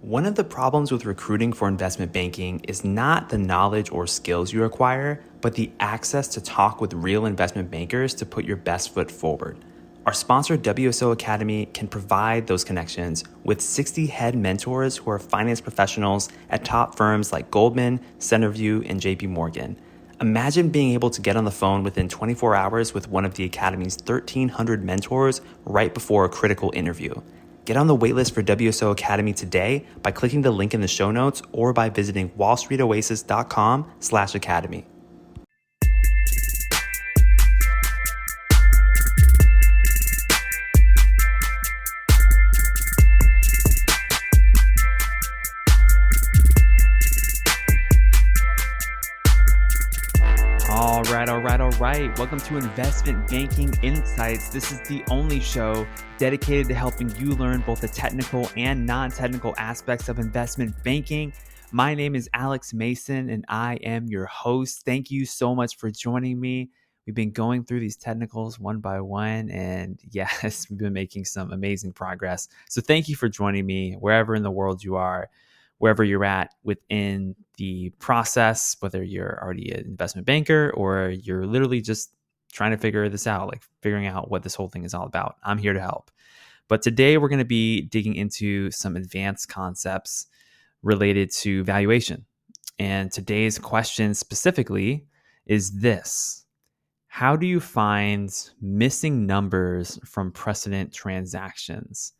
One of the problems with recruiting for investment banking is not the knowledge or skills you acquire, but the access to talk with real investment bankers to put your best foot forward. Our sponsor, WSO Academy, can provide those connections with 60 head mentors who are finance professionals at top firms like Goldman, Centerview, and JP Morgan. Imagine being able to get on the phone within 24 hours with one of the Academy's 1,300 mentors right before a critical interview. Get on the waitlist for WSO Academy today by clicking the link in the show notes or by visiting wallstreetoasis.com/academy. All right. Welcome to Investment Banking Insights. This is the only show dedicated to helping you learn both the technical and non-technical aspects of investment banking. My name is Alex Mason, and I am your host. Thank you so much for joining me. We've been going through these technicals one by one, and yes, we've been making some amazing progress. So thank you for joining me wherever in the world you are, wherever you're at within the process, whether you're already an investment banker or you're literally just trying to figure this out, like figuring out what this whole thing is all about. I'm here to help. But today we're going to be digging into some advanced concepts related to valuation. And today's question specifically is this: how do you find missing numbers from precedent transactions?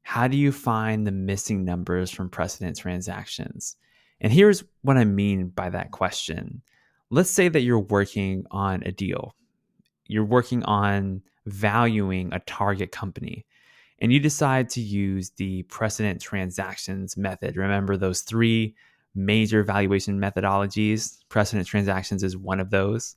How do you find the missing numbers from precedent transactions? And here's what I mean by that question. Let's say that you're working on a deal. You're working on valuing a target company, and you decide to use the precedent transactions method. Remember those three major valuation methodologies? Precedent transactions is one of those.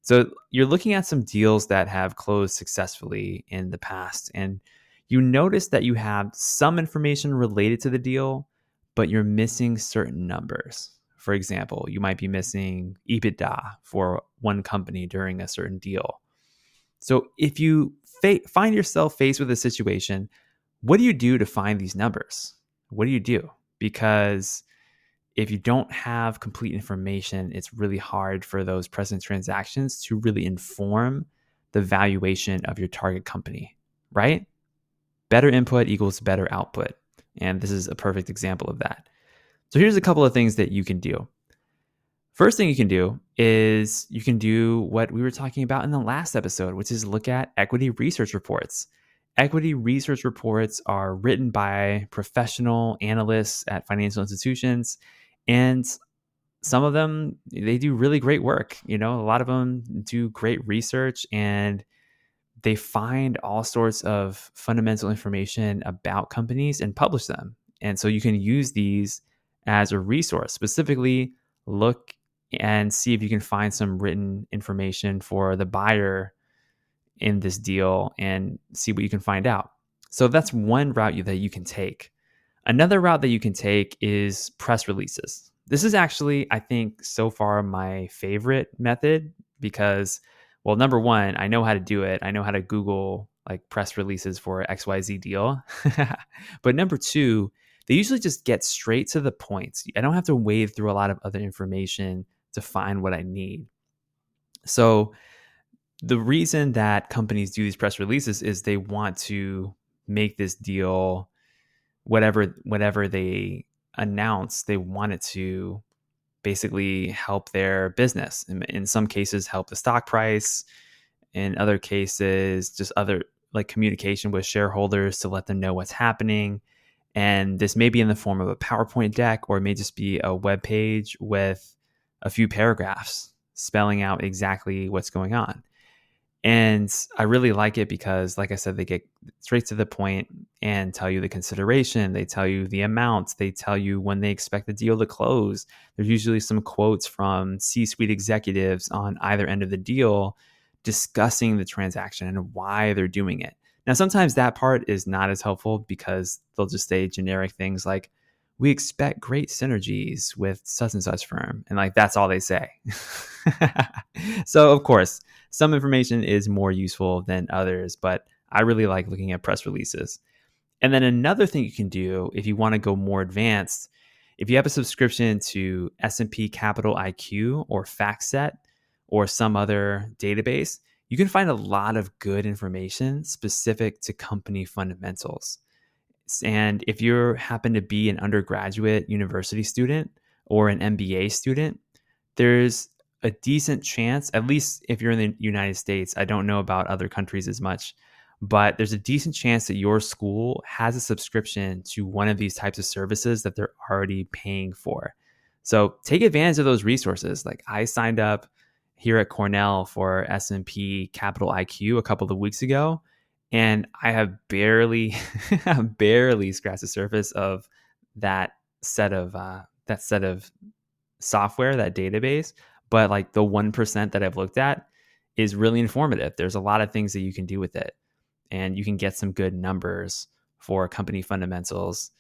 So you're looking at some deals that have closed successfully in the past, and you notice that you have some information related to the deal, but you're missing certain numbers. For example, you might be missing EBITDA for one company during a certain deal. So if you find yourself faced with a situation, what do you do to find these numbers? What do you do? Because if you don't have complete information, it's really hard for those precedent transactions to really inform the valuation of your target company, right? Better input equals better output. And this is a perfect example of that. So here's a couple of things that you can do. First thing you can do is you can do what we were talking about in the last episode, which is look at equity research reports. Equity research reports are written by professional analysts at financial institutions, and some of them, they do really great work. You know, a lot of them do great research, and they find all sorts of fundamental information about companies and publish them. And so you can use these as a resource. Specifically, look and see if you can find some written information for the buyer in this deal and see what you can find out. So that's one route that you can take. Another route that you can take is press releases. This is actually, I think, so far my favorite method because, well, number one, I know how to do it. I know how to Google like press releases for XYZ deal. But number two, they usually just get straight to the point. I don't have to wade through a lot of other information to find what I need. So the reason that companies do these press releases is they want to make this deal, whatever they announce, they want it to basically help their business. In some cases, help the stock price. In other cases, just other like communication with shareholders to let them know what's happening. And this may be in the form of a PowerPoint deck, or it may just be a web page with a few paragraphs spelling out exactly what's going on. And I really like it because, like I said, they get straight to the point and tell you the consideration. They tell you the amounts. They tell you when they expect the deal to close. There's usually some quotes from C-suite executives on either end of the deal discussing the transaction and why they're doing it. Now, sometimes that part is not as helpful because they'll just say generic things like, we expect great synergies with such and such firm. And like, that's all they say. So of course, some information is more useful than others, but I really like looking at press releases. And then another thing you can do if you want to go more advanced, if you have a subscription to S&P Capital IQ or FactSet or some other database, you can find a lot of good information specific to company fundamentals. And if you happen to be an undergraduate university student or an MBA student, there's a decent chance, at least if you're in the United States, I don't know about other countries as much, but there's a decent chance that your school has a subscription to one of these types of services that they're already paying for. So take advantage of those resources. Like I signed up here at Cornell for S&P Capital IQ a couple of weeks ago, and I have barely barely scratched the surface of that set of software, that database. But like the 1% that I've looked at is really informative. There's a lot of things that you can do with it, and you can get some good numbers for company fundamentals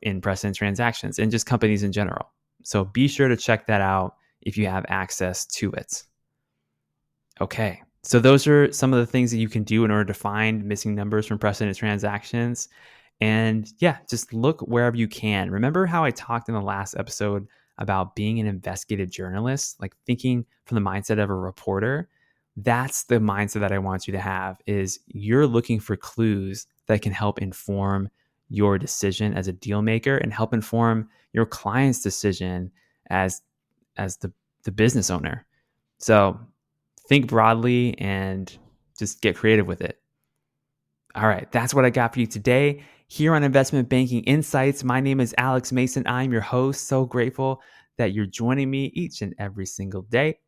in precedent transactions and just companies in general. So be sure to check that out if you have access to it. Okay, so those are some of the things that you can do in order to find missing numbers from precedent transactions. And yeah, just look wherever you can. Remember how I talked in the last episode about being an investigative journalist, like thinking from the mindset of a reporter? That's the mindset that I want you to have, is you're looking for clues that can help inform your decision as a deal maker and help inform your client's decision as the business owner. So think broadly and just get creative with it. All right, that's what I got for you today here on Investment Banking Insights. My name is Alex Mason. I'm your host. So grateful that you're joining me each and every single day,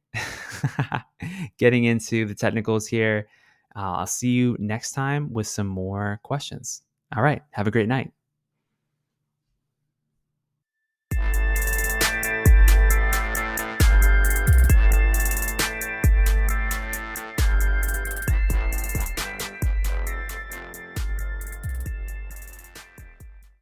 getting into the technicals here. I'll see you next time with some more questions. All right, have a great night.